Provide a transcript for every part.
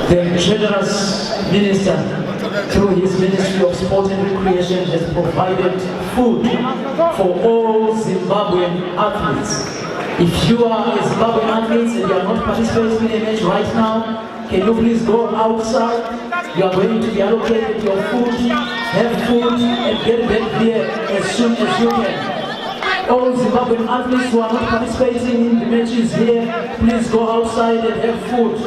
The generous minister, through his Ministry of Sport and Recreation, has provided food for all Zimbabwean athletes. If you are a Zimbabwean athlete and you are not participating in a match right now, can you please go outside? You are going to be allocated your food, have food, and get back here as soon as you can. All Zimbabwean athletes who are not participating in the matches here, please go outside and have food.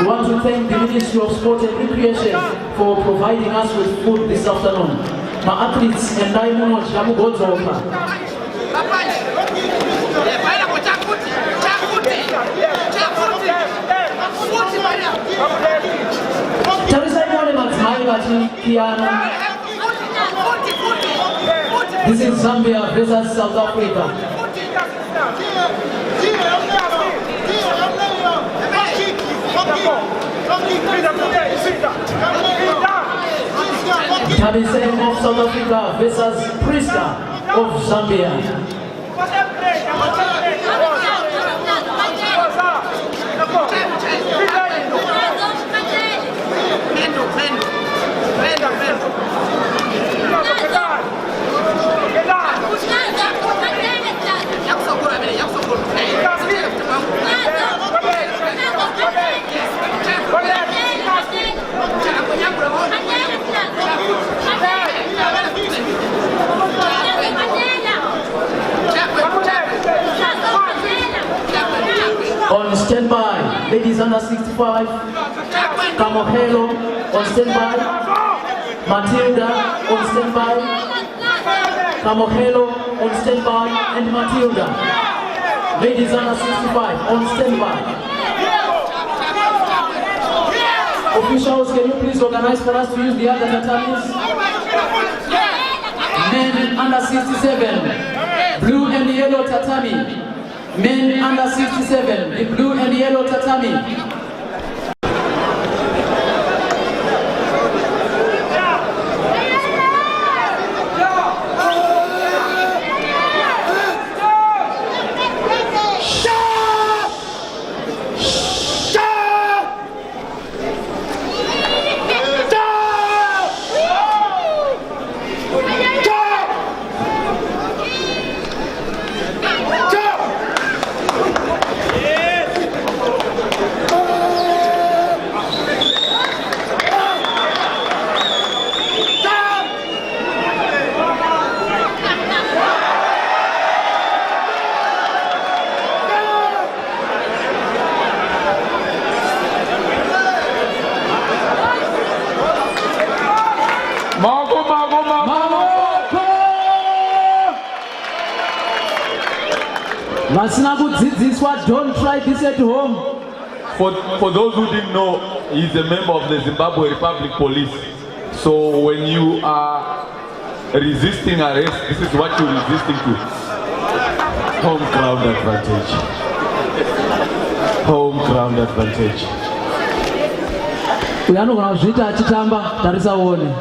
We want to thank the Ministry of Sport and Recreation for providing us with food this afternoon. My athletes and I know Jamu Godzoka. This is Zambia versus South Africa. Tabisem of South Africa versus Priska of Zambia. On standby, ladies under 65, Kamohelo on standby, Matilda on standby, Kamohelo on standby, and Matilda. Ladies under 65 on standby. Officials, can you please organize for us to use the other tatamis? Men under 67, blue and yellow tatami. Men under 67, the blue and yellow tatami. Don't try this at home. For those who didn't know, he's a member of the Zimbabwe Republic Police. So when you are resisting arrest, this is what you're resisting to. Home ground advantage. Home ground advantage. We are not going to chitamba. That is our warning.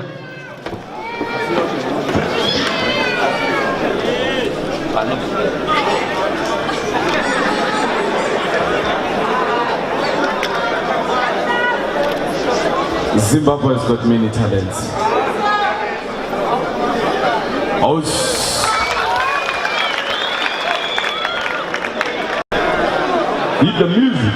Zimbabwe has got many talents. Hit the music.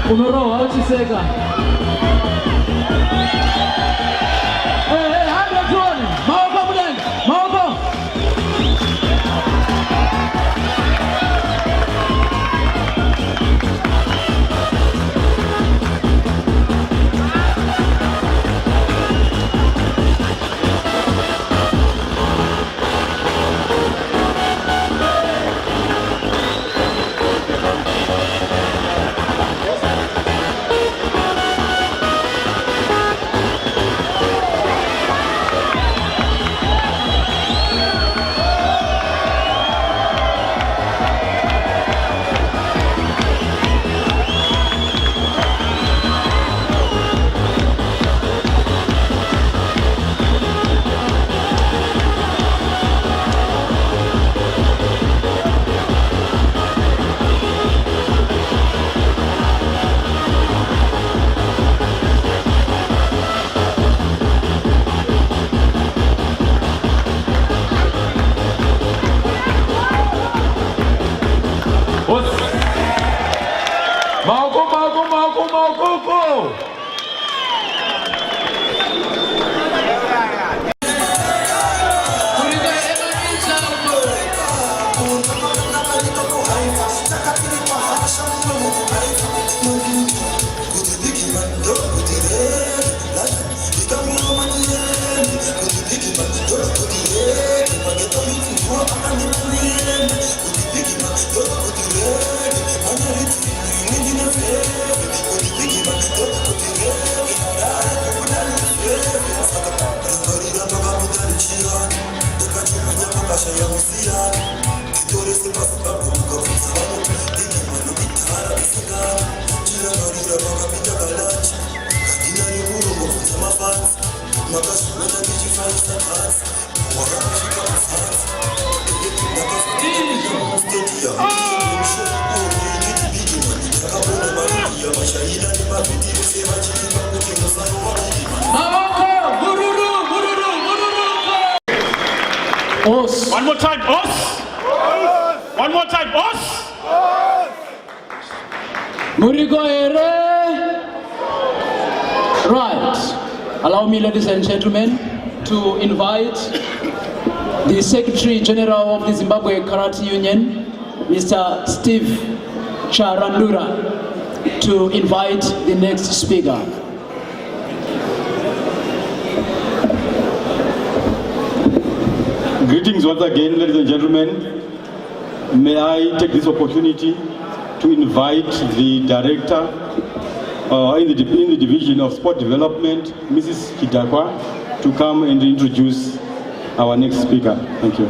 Unoroa, how you say that? Hey, how you doing? Maoko, Maoko. Os. One more time, Os. One more time, Os. Murigo ere. Right. Allow me, ladies and gentlemen, to invite the Secretary General of the Zimbabwe Karate Union, Mr. Steve Charandura, to invite the next speaker. Greetings once again, ladies and gentlemen. May I take this opportunity to invite the director in the Division of Sport Development, Mrs. Chidakwa, to come and introduce our next speaker. Thank you.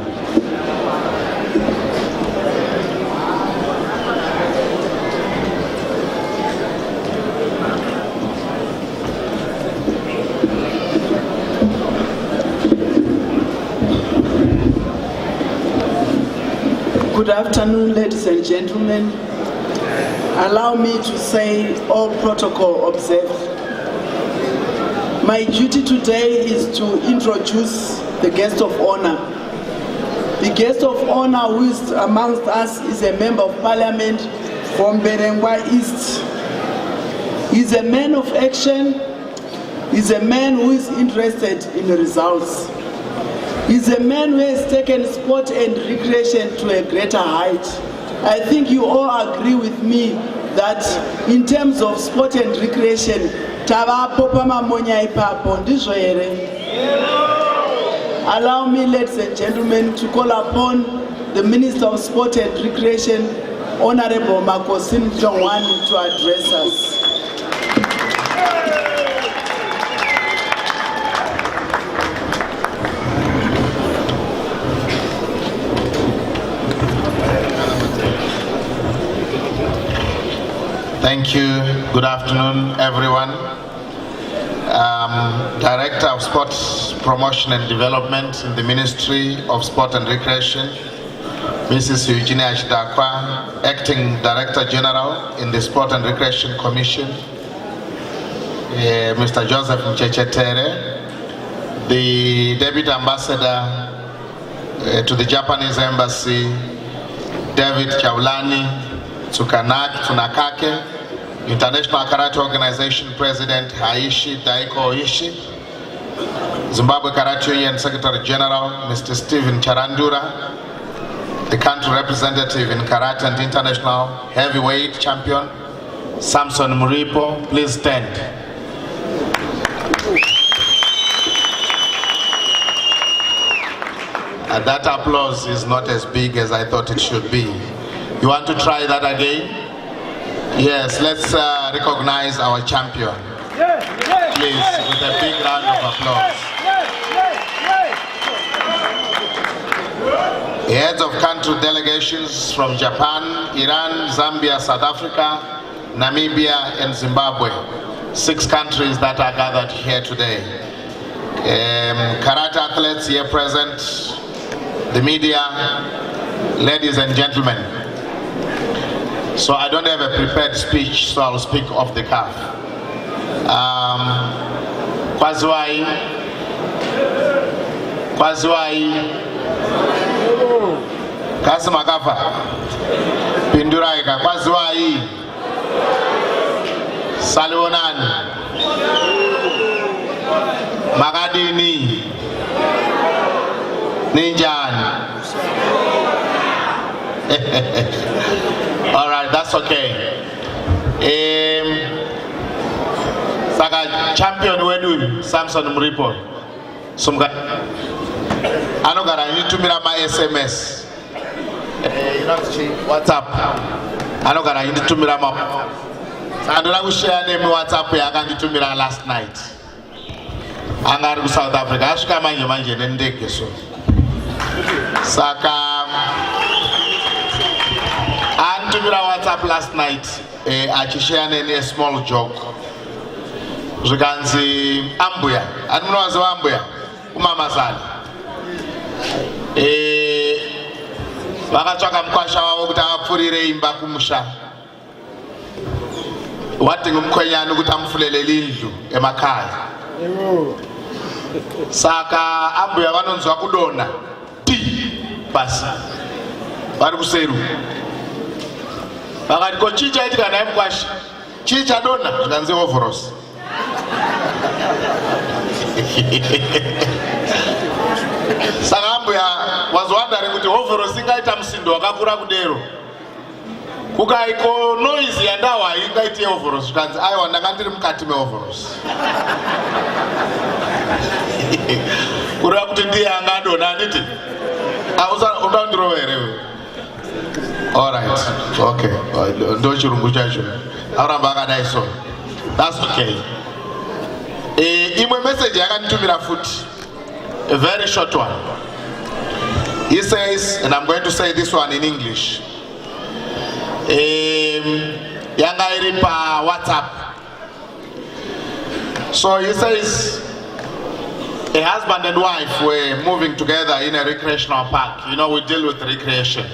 Good afternoon, ladies and gentlemen. Allow me to say all protocol observed. My duty today is to introduce the guest of honor. The guest of honor who is amongst us is a member of parliament from Berengwa East. He's a man of action. He's a man who is interested in the results. He's a man who has taken sport and recreation to a greater height. I think you all agree with me that in terms of sport and recreation, allow me, ladies and gentlemen, to call upon the Minister of Sport and Recreation, Honorable Makosin Jongwan, to address us. Thank you. Good afternoon, everyone. Director of Sports Promotion and Development in the Ministry of Sport and Recreation, Mrs. Eugenia Chidakwa, Acting Director General in the Sport and Recreation Commission, Mr. Joseph Mchechetere, the Deputy Ambassador to the Japanese Embassy, David Chaulani, Tsunakake, International Karate Organization President Haishi Daiko Oishi, Zimbabwe Karate Union Secretary General Mr. Stephen Charandura, the country representative in Karate and International Heavyweight Champion Samson Muripo, please stand. And that applause is not as big as I thought it should be. You want to try that again? Yes, let's recognize our champion. Please, with a big round of applause. Heads of country delegations from Japan, Iran, Zambia, South Africa, Namibia, and Zimbabwe. 6 countries that are gathered here today. Karate athletes here present, the media, ladies and gentlemen. So I don't have a prepared speech, so I'll speak off the cuff. Kwaziwai, Kasimakafa, Pinduraika, Kwaziwai, Saluonan, Magadini, Ninjan. All right, that's okay. Saka champion wedu Samson Muripo. Anogara need to mira my SMS. You know WhatsApp. Anogara need to mira my. Andola we share name WhatsApp ya kandi to mira last night. Angaru South Africa. Ashka manje manje ndeke so. Saka antumira WhatsApp last night achishare neni a small joke. Zvikanzi ambuya, anomunowaziva ambuya kumama Sali. Vakatsvaka mukwasha wavo kuti avapfurire imba kumusha. Watinga mukwenyani kuti amufulele lindlu emakaya. Saka ambuya vanonzwa kudonha basi vari kuseru. Vakati ko chii chaitika naye mukwasha? Chii chadonha? Zvikanzi overalls. Saka ambuya was wondering kuti overalls ingaita musindo wakakura kudero. Kukaiko noise yandawa ingaite overalls. Zvikanzi aiwa ndanga ndiri mukati meoveralls. Kureva kuti ndiye anga adonha anditi? Undandirowa here iwe? Alright, okay. Ndo chirungu chacho. Aramba akadai so. That's okay. Imwe message yakanditumira futi. A very short one. He says, and I'm going to say this one in English. Yanga iri pa WhatsApp. So he says, a husband and wife were moving together in a recreational park. You know, we deal with recreation,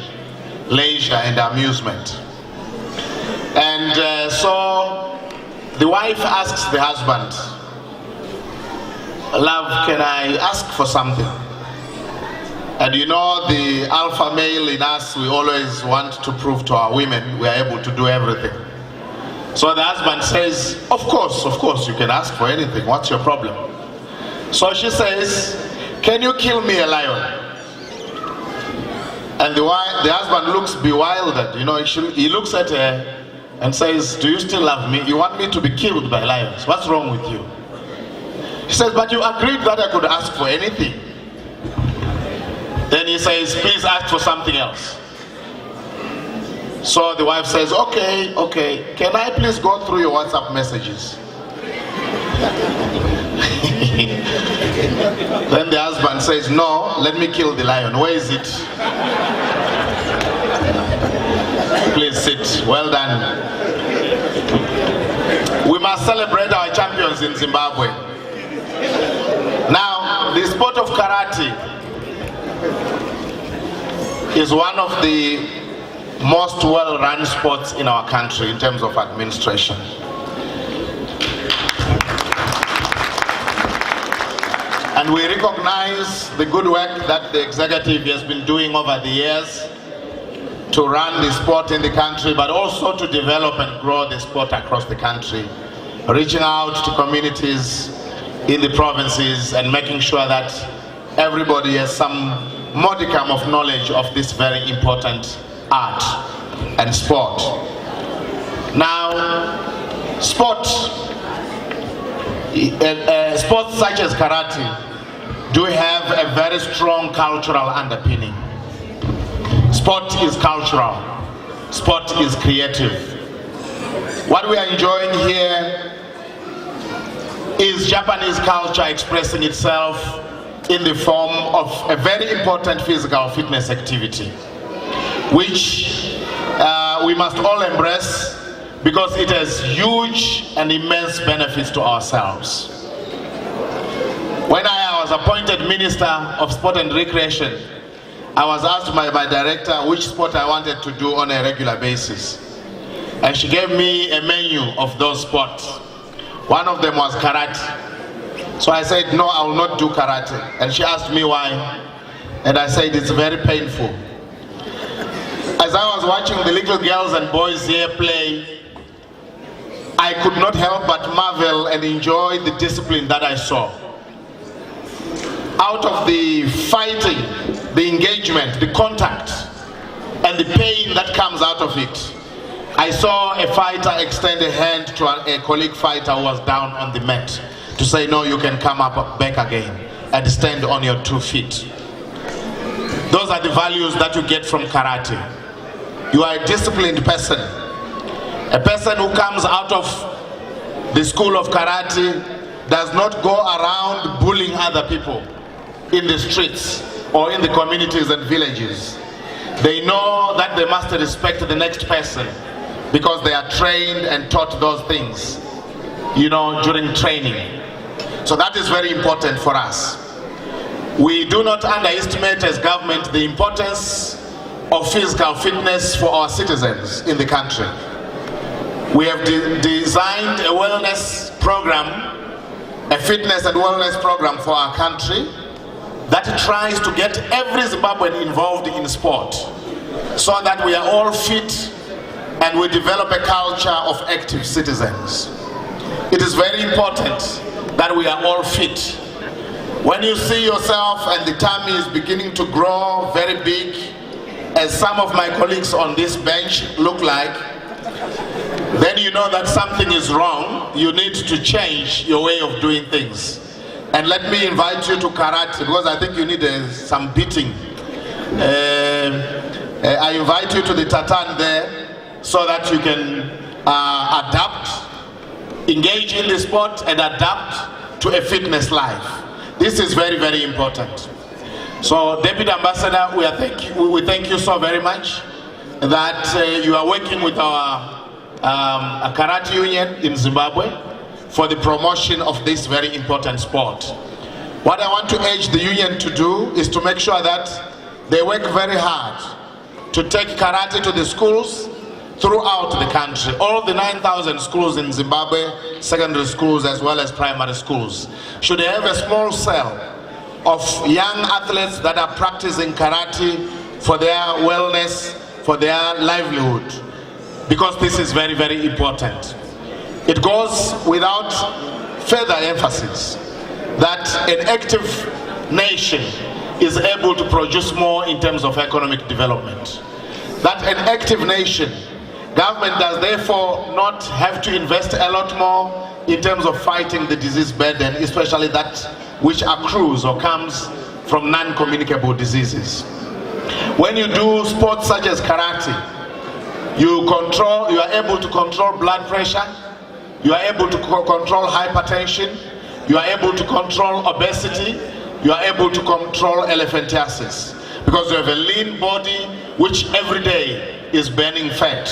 leisure and amusement. And so the wife asks the husband, love, can I ask for something? And you know, the alpha male in us, we always want to prove to our women we are able to do everything. So the husband says, of course, you can ask for anything. What's your problem? So she says, can you kill me a lion? And the husband looks bewildered. You know, he looks at her and says, do you still love me? You want me to be killed by lions? What's wrong with you? She says, but you agreed that I could ask for anything. Then he says, please ask for something else. So the wife says, okay, can I please go through your WhatsApp messages? Then the husband says, no, let me kill the lion. Where is it? Please sit. Well done. We must celebrate our champions in Zimbabwe. Now, the sport of karate is one of the most well-run sports in our country in terms of administration. And we recognize the good work that the executive has been doing over the years to run the sport in the country, but also to develop and grow the sport across the country, reaching out to communities in the provinces and making sure that everybody has some modicum of knowledge of this very important art and sport. Now, sports such as karate do have a very strong cultural underpinning. Sport is cultural. Sport is creative. What we are enjoying here is Japanese culture expressing itself in the form of a very important physical fitness activity, which we must all embrace because it has huge and immense benefits to ourselves. When I was appointed Minister of Sport and Recreation, I was asked by my director which sport I wanted to do on a regular basis. And she gave me a menu of those sports. One of them was karate. So I said, no, I will not do karate. And she asked me why. And I said, it's very painful. As I was watching the little girls and boys here play, I could not help but marvel and enjoy the discipline that I saw. Out of the fighting, the engagement, the contact, and the pain that comes out of it, I saw a fighter extend a hand to a colleague fighter who was down on the mat to say, no, you can come up back again and stand on your 2 feet. Those are the values that you get from karate. You are a disciplined person. A person who comes out of the school of karate does not go around bullying other people in the streets. or in the communities and villages. They know that they must respect the next person because they are trained and taught those things, you know, during training. So that is very important for us. We do not underestimate as government the importance of physical fitness for our citizens in the country. We have designed a wellness program, a fitness and wellness program for our country that tries to get every Zimbabwean involved in sport so that we are all fit and we develop a culture of active citizens. It is very important that we are all fit. When you see yourself and the tummy is beginning to grow very big, as some of my colleagues on this bench look like, then you know that something is wrong. You need to change your way of doing things. And let me invite you to karate, because I think you need some beating. I invite you to the tatami there so that you can adapt, engage in the sport and adapt to a fitness life. This is very, very important. So, Deputy Ambassador, we thank you so very much that you are working with our karate union in Zimbabwe for the promotion of this very important sport. What I want to urge the union to do is to make sure that they work very hard to take karate to the schools throughout the country. All the 9,000 schools in Zimbabwe, secondary schools as well as primary schools, should have a small cell of young athletes that are practicing karate for their wellness, for their livelihood, because this is very, very important. It goes without further emphasis that an active nation is able to produce more in terms of economic development. That an active nation, government does therefore not have to invest a lot more in terms of fighting the disease burden, especially that which accrues or comes from non-communicable diseases. When you do sports such as karate, you are able to control blood pressure, you are able to control hypertension, you are able to control obesity, you are able to control elephantiasis, because you have a lean body which every day is burning fat.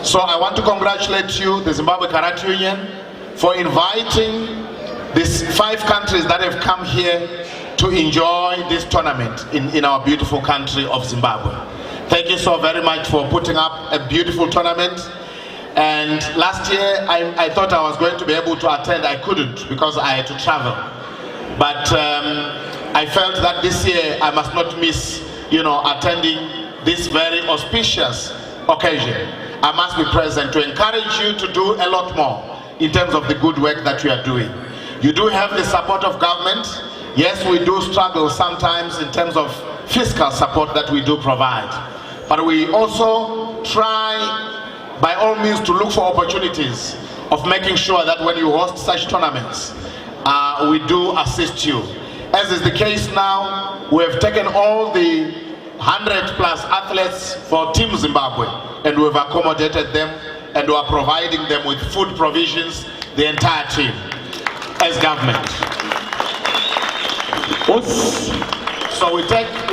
So I want to congratulate you, the Zimbabwe Karate Union, for inviting these 5 countries that have come here to enjoy this tournament in our beautiful country of Zimbabwe. Thank you so very much for putting up a beautiful tournament. And last year I thought I was going to be able to attend. I couldn't because I had to travel. But I felt that this year I must not miss, attending this very auspicious occasion. I must be present to encourage you to do a lot more in terms of the good work that you are doing. You do have the support of government. Yes, we do struggle sometimes in terms of fiscal support that we do provide. But we also try by all means to look for opportunities of making sure that when you host such tournaments, we do assist you. As is the case now, we have taken all the 100+ athletes for Team Zimbabwe and we've accommodated them and we are providing them with food provisions, the entire team, as government. So we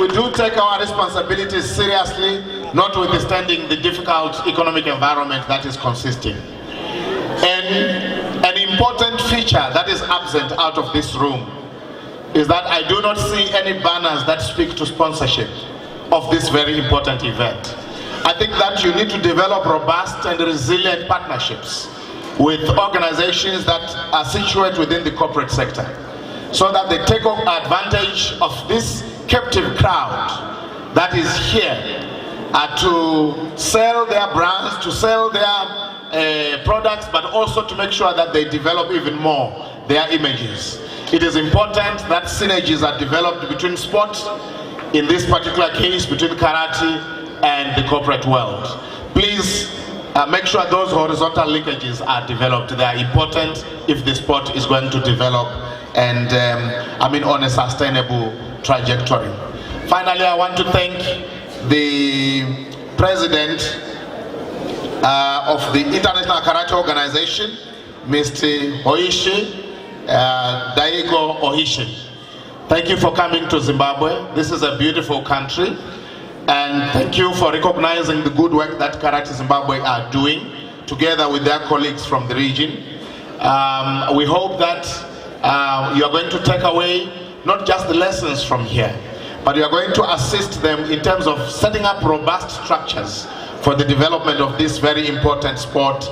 do take our responsibilities seriously, notwithstanding the difficult economic environment that is consisting. And an important feature that is absent out of this room is that I do not see any banners that speak to sponsorship of this very important event. I think that you need to develop robust and resilient partnerships with organizations that are situated within the corporate sector, so that they take advantage of this captive crowd that is here to sell their brands, to sell their products, but also to make sure that they develop even more their images. It is important that synergies are developed between sport, in this particular case between karate and the corporate world. Please make sure those horizontal linkages are developed. They are important if the sport is going to develop and on a sustainable trajectory. Finally, I want to thank the president of the International Karate Organization, Mr. Oishi, Daigo Oishi. Thank you for coming to Zimbabwe. This is a beautiful country. And thank you for recognizing the good work that Karate Zimbabwe are doing together with their colleagues from the region. We hope that you are going to take away not just the lessons from here, but you are going to assist them in terms of setting up robust structures for the development of this very important sport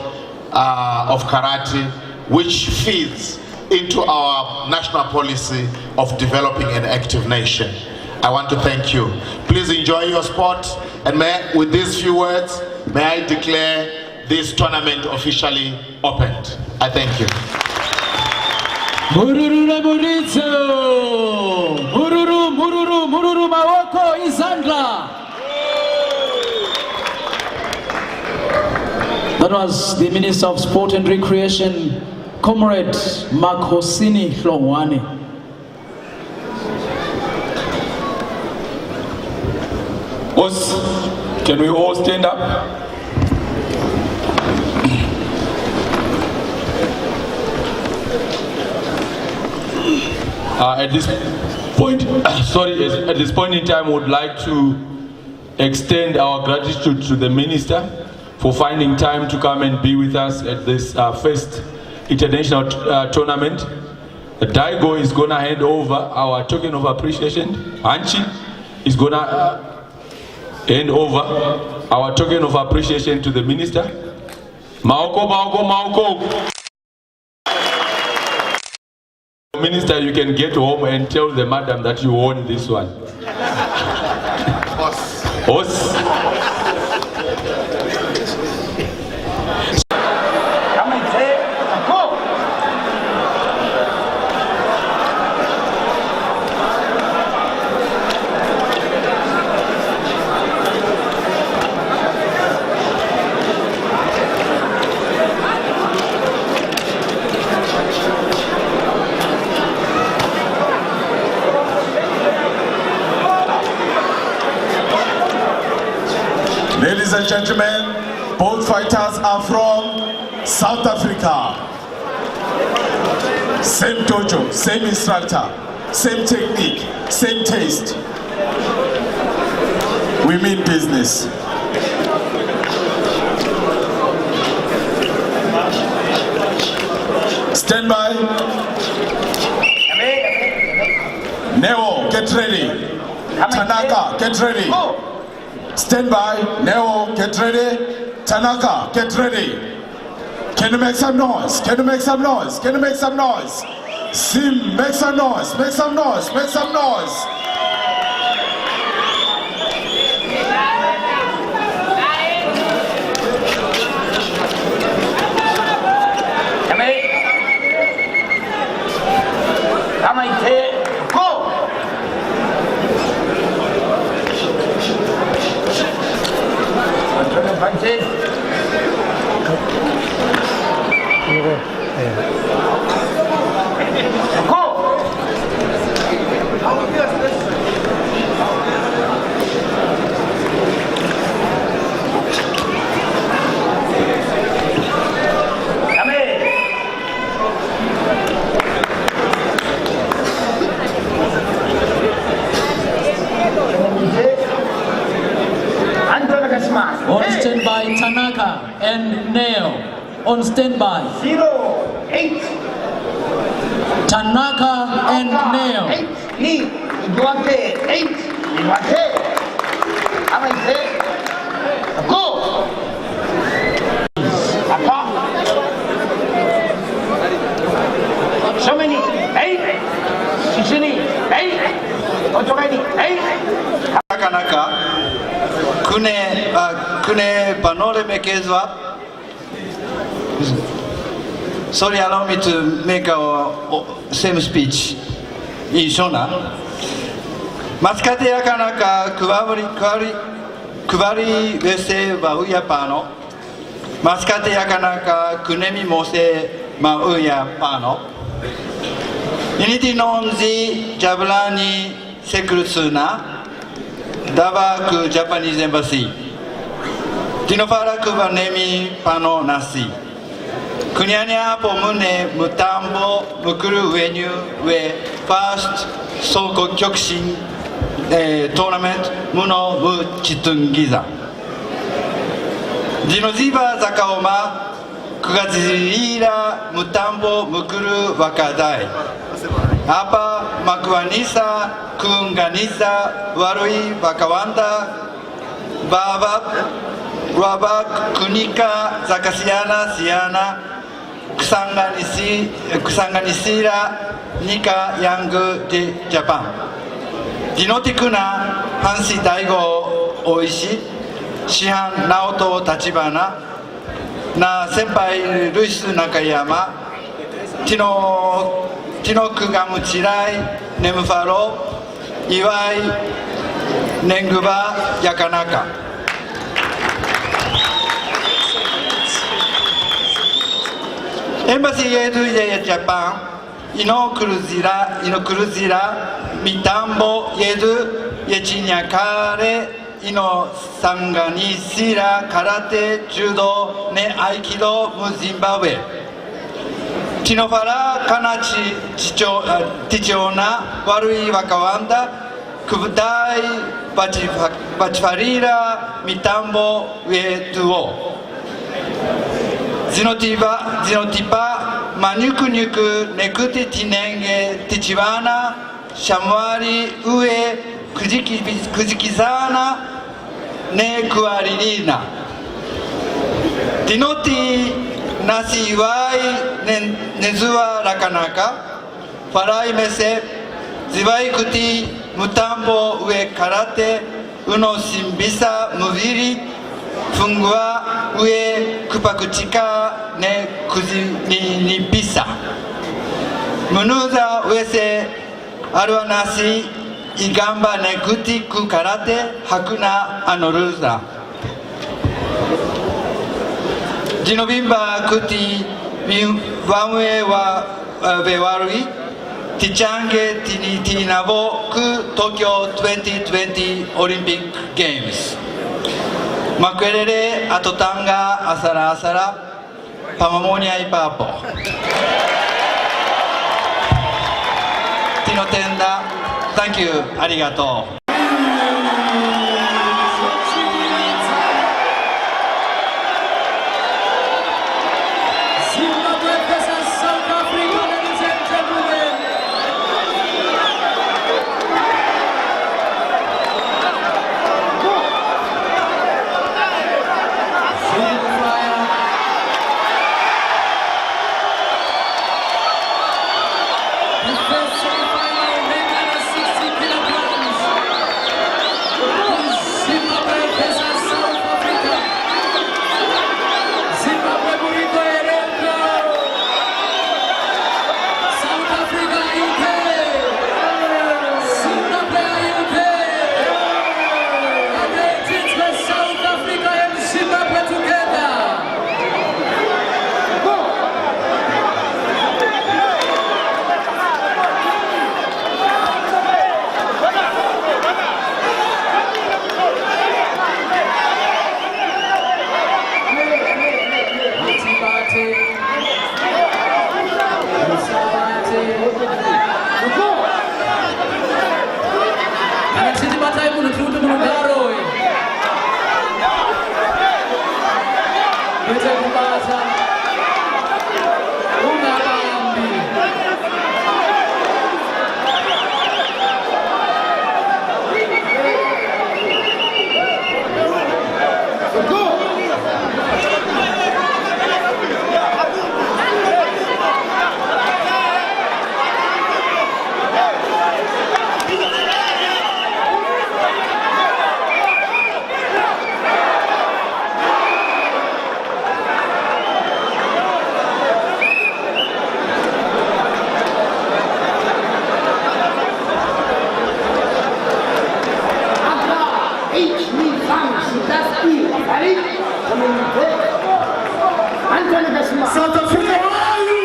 of karate, which feeds into our national policy of developing an active nation. I want to thank you. Please enjoy your sport, and with these few words, may I declare this tournament officially opened. I thank you. Mururu Reburitsu! Mururu, mururu, mururu, mawoko, izandla! That was the Minister of Sport and Recreation, Comrade Makhosini Hlongwane. Can we all stand up? At this point in time, we would like to extend our gratitude to the Minister for finding time to come and be with us at this first international tournament. Daigo is going to hand over our token of appreciation. Anchi is going to hand over our token of appreciation to the Minister. Maoko, Maoko, Maoko. Minister, you can get home and tell the madam that you won this one. Os. Ladies and gentlemen, both fighters are from South Africa. Same dojo, same instructor, same technique, same taste. We mean business. Stand by. Neo, get ready. Tanaka, get ready. Stand by. Neo, get ready. Tanaka, get ready. Can you make some noise? Can you make some noise? Can you make some noise? Sim, make some noise. Make some noise. Make some noise. On standby, Tanaka and Neo. On standby. 08. Tanaka and Neo. 8. Ni. Iguate. 8. Iguate. Amaite. Go. Apa. So many. 8. Shishini. 8. Otogani. 8. Tanaka. Kune Banore Mekezwa. Sorry, allow me to make our same speech in Shona. Maskate Yakanaka Kuvari Vese Bauya Pano. Maskate Yakanaka Kunemi Mose Mauya Pano. Unity Nonzi Jablani Sekursuna. Davak Japanese Embassy. Tinofara Kubanemi Pano Nasi. Kunyanya pomune mutambo mukuru venue we first Soko Kyokushin tournament muno mu Chitungiza. Dinoziba Zakaoma Kugazira mutambo mukuru wakadai. Apa makuanisa kunganisa warui wakawanda babak wabak kunika zakasiana siana kusanganisira nika yangu de Japan. Dinotikuna Hansi Daigo Oishi Shihan Naoto Tachibana na senpai Luis Nakayama Tinoku Gamuchirai Nemufaro Iwai Nenguba Yakanaka. Embassy Yedu de Japan Ino Cruzira Mitambo Yedu Yechinyakare Ino Sanganisira Karate Judo Ne Aikido Mu Zimbabwe Tinofara Kanachi Tichona Warui Wakawanda Kubudai Bachfarira Mitambo Wetuo Zinotipa Manukunyuku Nekuti Tinenge Tichiwana Shamwari Ue Kujikizana Ne Kuaririna Dinoti Nasi Iwai Nezua Rakanaka Farai Mese Ziwai Kuti Mutambo Ue Karate Uno Simbisa Muviri Fungua Ue Kupakuchika Ne Kuzinipisa Munuza Uese Aruanasi Igamba Ne Kuti Ku Karate Hakuna Anoruza Jinovimba Kuti Vamwe wa Bewarui Tichange Tinabo Ku Tokyo 2020 Olympic Games Makerere Atotanga Asara Asara Pamamonia Ipapo Tinotenda. Thank you. Arigato. South Africa, where are you?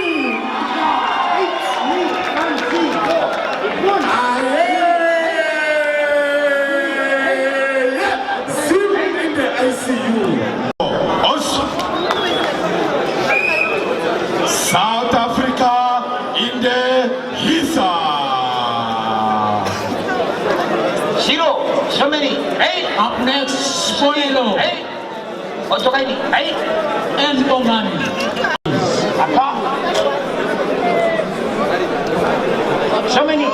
Zim in the ICU. Up next, Spolilo and Omani. So many.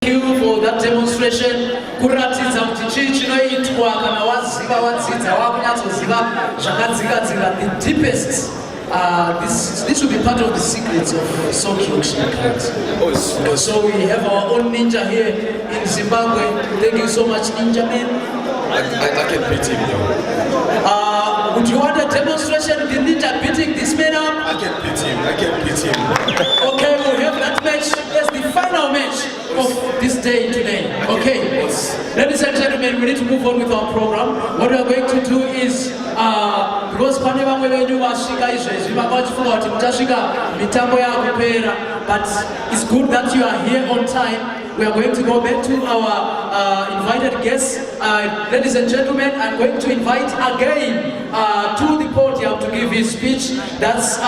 Thank you for that demonstration. Kuratidza kuti chii chinoitwa kana waziva wadzidza wakunyatsoziva zvakadzigadzira the deepest. This will be part of the secrets of Sock Yorkshire cards. So we have our own ninja here in Zimbabwe. Thank you so much, Ninja Man. I can beat him though. Would you want a demonstration of the ninja beating this man up? I can beat him. Okay, we'll have that match as the final match of this day today. Okay, ladies and gentlemen, we need to move on with our program. What we are going to do is, because pane vamwe venyu vasvika izvezvi vanga vachifunga kuti muchasvika mitambo yakupera, but it's good that you are here on time. We are going to go back to our invited guests. Ladies and gentlemen, I'm going to invite again to the podium to give his speech. That's